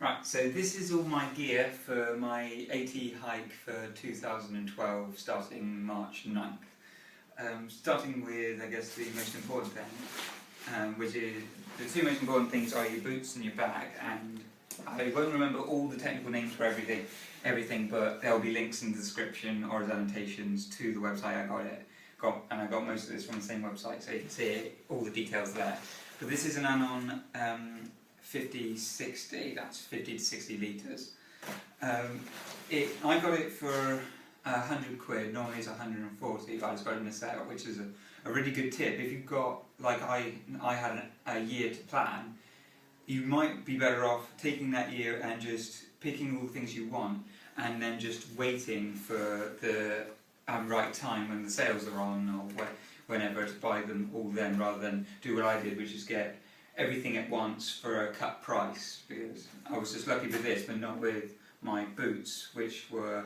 Right, so this is all my gear for my AT hike for 2012, starting March 9th. Starting with, I guess, the most important thing, which is, the two most important things are your boots and your bag, and I won't remember all the technical names for everything, but there'll be links in the description or as annotations to the website I and I got most of this from the same website, so you can see all the details there. But this is an Nanon 50-60, that's 50 to 60 litres. I got it for £100, normally it's 140, but I just got it in a sale, which is a really good tip. If you've got, like I had a year to plan, you might be better off taking that year and just picking all the things you want, and then just waiting for the right time when the sales are on, or whenever, to buy them all then, rather than do what I did, which is get everything at once for a cut price, because I was just lucky with this, but not with my boots, which were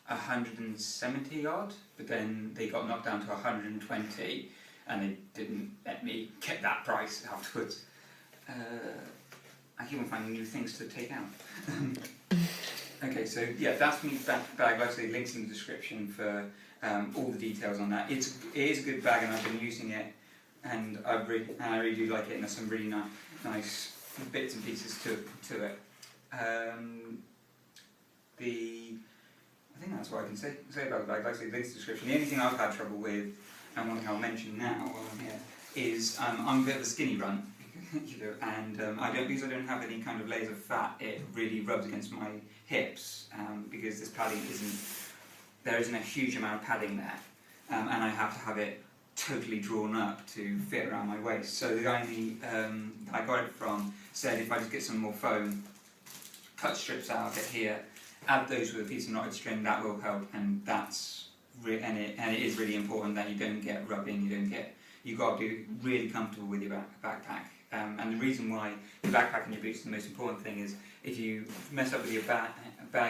170 odd, but then they got knocked down to 120, and they didn't let me get that price afterwards. I keep on finding new things to take out. Okay, so yeah, that's my bag. Like I say, links in the description for all the details on that. It is a good bag, and I've been using it, and I really do like it, and there's some really nice bits and pieces to it. I think that's what I can say about the bag. Like I say, links in the description. The only thing I've had trouble with, and one thing I'll mention now while I'm here, is I'm a bit of a skinny runt, and because I don't have any kind of layers of fat, it really rubs against my hips, because this padding there isn't a huge amount of padding there, and I have to have it totally drawn up to fit around my waist. So the guy I got it from said if I just get some more foam, cut strips out of it here, add those with a piece of knotted string, that will help, and it is really important that you don't get rubbing, you've got to be really comfortable with your backpack. And the reason why your backpack and your boots are the most important thing is if you mess up with your bag,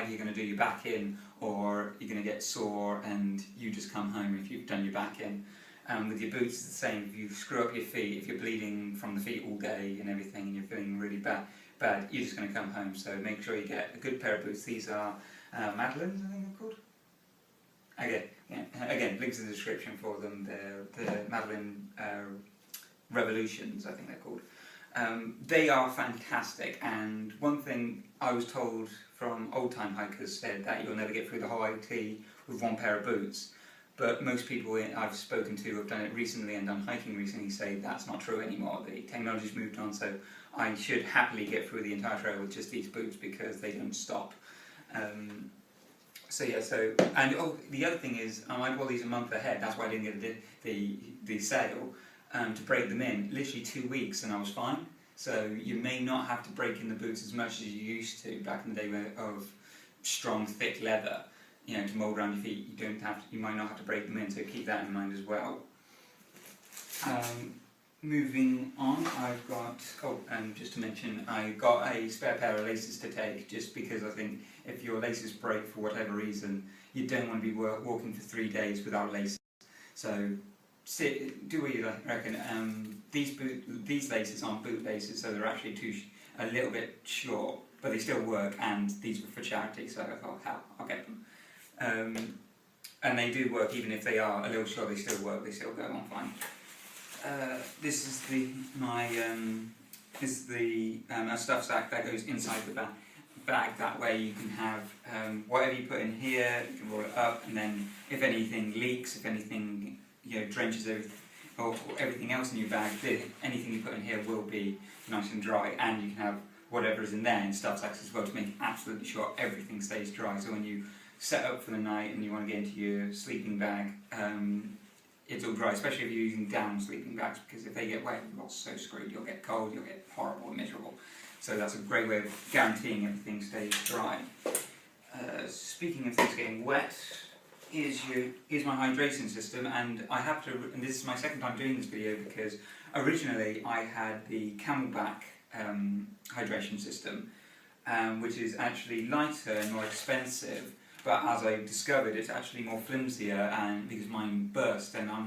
you're going to do your back in, or you're going to get sore and you just come home if you've done your back in. With your boots, it's the same. If you screw up your feet, if you're bleeding from the feet all day and everything, and you're feeling really bad, you're just going to come home. So make sure you get a good pair of boots. These are Meindl, I think they're called. Again, links in the description for them. They're the Meindl Revolutions, I think they're called. They are fantastic, and one thing I was told from old-time hikers said that you'll never get through the whole AT with one pair of boots. But most people I've spoken to who have done it recently and done hiking recently say that's not true anymore. The technology's moved on, so I should happily get through the entire trail with just these boots because they don't stop. And the other thing is, I bought these a month ahead. That's why I didn't get the sale to break them in. Literally 2 weeks, and I was fine. So you may not have to break in the boots as much as you used to back in the day of strong, thick leather. To mould around your feet, you might not have to break them in, so keep that in mind as well. Moving on, I've got, just to mention, I got a spare pair of laces to take, just because I think if your laces break for whatever reason, you don't want to be walking for 3 days without laces. So do what you reckon. These laces aren't boot laces, so they're actually a little bit short, but they still work, and these were for charity, so I thought, I'll get them. And they do work, even if they are a little short, they still work, they still go on fine. This is a stuff sack that goes inside the bag. That way you can have whatever you put in here, you can roll it up, and then if anything leaks, if anything drenches everything else in your bag, anything you put in here will be nice and dry, and you can have whatever is in there in stuff sacks as well to make absolutely sure everything stays dry. So when you set up for the night and you want to get into your sleeping bag, it's all dry, especially if you're using down sleeping bags, because if they get wet, you're so screwed. You'll get cold, you'll get horrible and miserable. So that's a great way of guaranteeing everything stays dry. Speaking of things getting wet, here's my hydration system, and and this is my second time doing this video, because originally I had the Camelback hydration system, which is actually lighter and more expensive. But as I discovered, it's actually more flimsier, and because mine burst, and I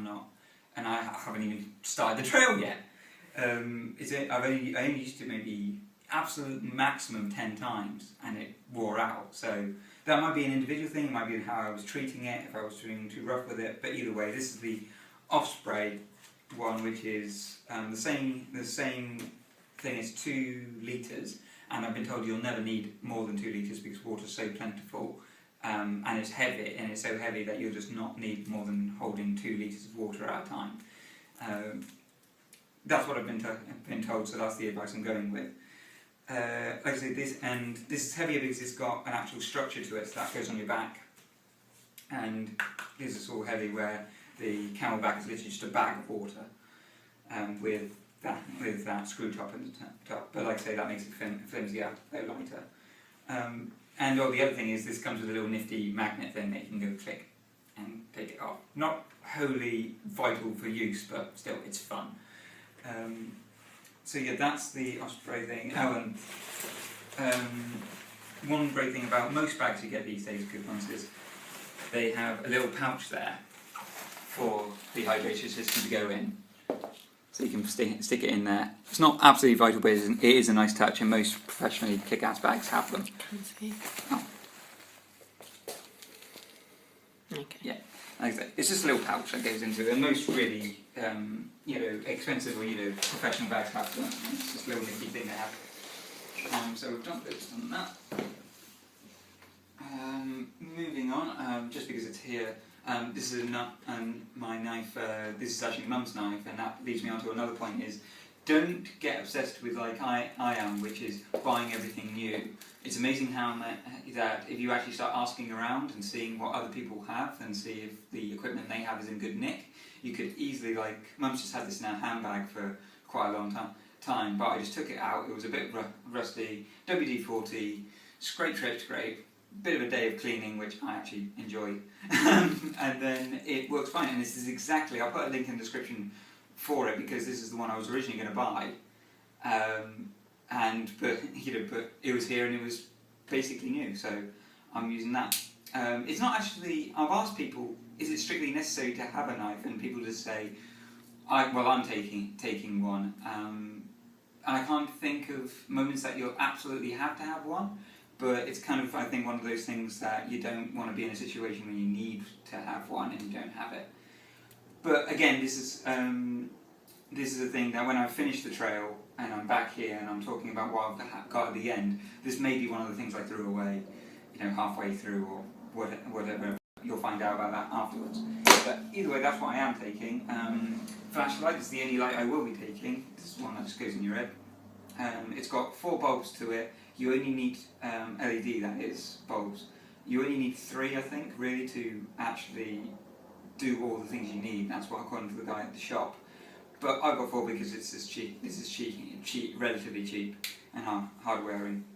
haven't even started the trail yet. I only used it maybe absolute maximum 10 times and it wore out. So that might be an individual thing, it might be how I was treating it, if I was being too rough with it, but either way, this is the Osprey one, which is the same thing as 2 litres, and I've been told you'll never need more than 2 litres because water's so plentiful, and it's heavy, and it's so heavy that you'll just not need more than holding 2 litres of water at a time. That's what I've been told, so that's the advice I'm going with. Like I say, this is heavier because it's got an actual structure to it, so that goes on your back. And this is all heavy where the camelback is literally just a bag of water with that screw top at the top. But like I say, that makes it flimsier, though lighter. And the other thing is this comes with a little nifty magnet thing that you can go click and take it off. Not wholly vital for use, but still, it's fun. So yeah, that's the Osprey thing. Oh, and one great thing about most bags you get these days, good ones, is they have a little pouch there for the hydration system to go in. So you can stick it in there. It's not absolutely vital, but it is a nice touch, and most professionally kick-ass bags have them. Oh. Okay. Yeah, like I say, it's just a little pouch that goes into it, and most really expensive or professional bags have them. It's just a little nifty thing they have. So we've done this on that. Moving on, just because it's here, this is my knife. This is actually Mum's knife, and that leads me on to another point: is don't get obsessed with like I am, which is buying everything new. It's amazing how that if you actually start asking around and seeing what other people have and see if the equipment they have is in good nick, you could easily, like, Mum's just had this in her handbag for quite a long time, but I just took it out. It was a bit rusty, WD-40, scrape, bit of a day of cleaning, which I actually enjoy, and then it works fine. And this is exactly, I'll put a link in the description for it because this is the one I was originally going to buy, but it was here and it was basically new, so I'm using that. It's not actually, I've asked people, is it strictly necessary to have a knife, and people just say, I'm taking one, and I can't think of moments that you'll absolutely have to have one. But it's kind of, I think, one of those things that you don't want to be in a situation where you need to have one and you don't have it. But again, this is a thing that when I finish the trail and I'm back here and I'm talking about what I've got at the end, this may be one of the things I threw away, halfway through or whatever. You'll find out about that afterwards. But either way, that's what I am taking. Flashlight is the only light I will be taking. This is one that just goes in your head. It's got 4 bulbs to it. You only need LED, that is, bulbs. You only need 3, I think, really, to actually do all the things you need. That's what according to the guy at the shop. But I've got 4 because it's cheap. This is cheap, relatively cheap, and hard wearing.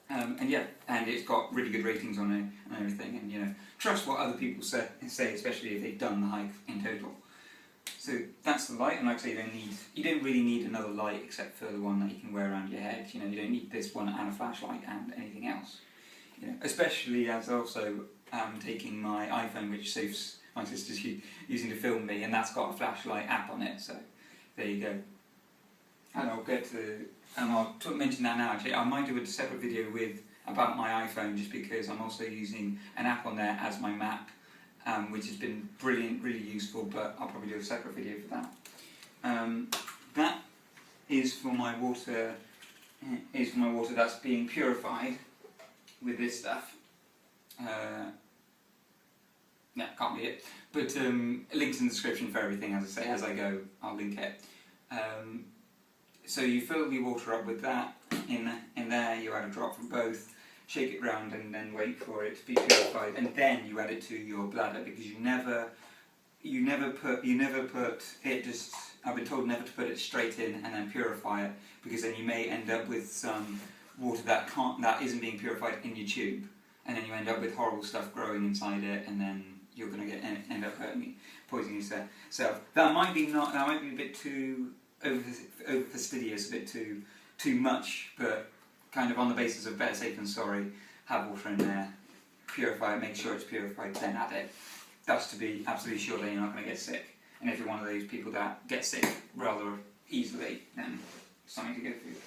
And yeah, and it's got really good ratings on it and everything. And trust what other people say, especially if they've done the hike in total. So that's the light, and like I say, you don't really need another light except for the one that you can wear around your head. You don't need this one and a flashlight and anything else. Especially as also taking my iPhone, which saves my sister's using to film me, and that's got a flashlight app on it. So there you go. And I'll get to, I'll mention that now. Actually, I might do a separate video about my iPhone, just because I'm also using an app on there as my map. Which has been brilliant, really useful, but I'll probably do a separate video for that. That is for my water. That's being purified with this stuff. Yeah, can't be it. But links in the description for everything. As I say, as I go, I'll link it. So you fill the water up with that in there. You add a drop from both. Shake it round and then wait for it to be purified, and then you add it to your bladder, because you never put it just. I've been told never to put it straight in and then purify it, because then you may end up with some water that isn't being purified in your tube, and then you end up with horrible stuff growing inside it, and then you're going to end up poisoning yourself. That might be a bit too over fastidious, a bit too much, but kind of on the basis of better safe than sorry, have water in there, purify it, make sure it's purified, then add it. That's to be absolutely sure that you're not going to get sick. And if you're one of those people that get sick rather easily, then something to go through.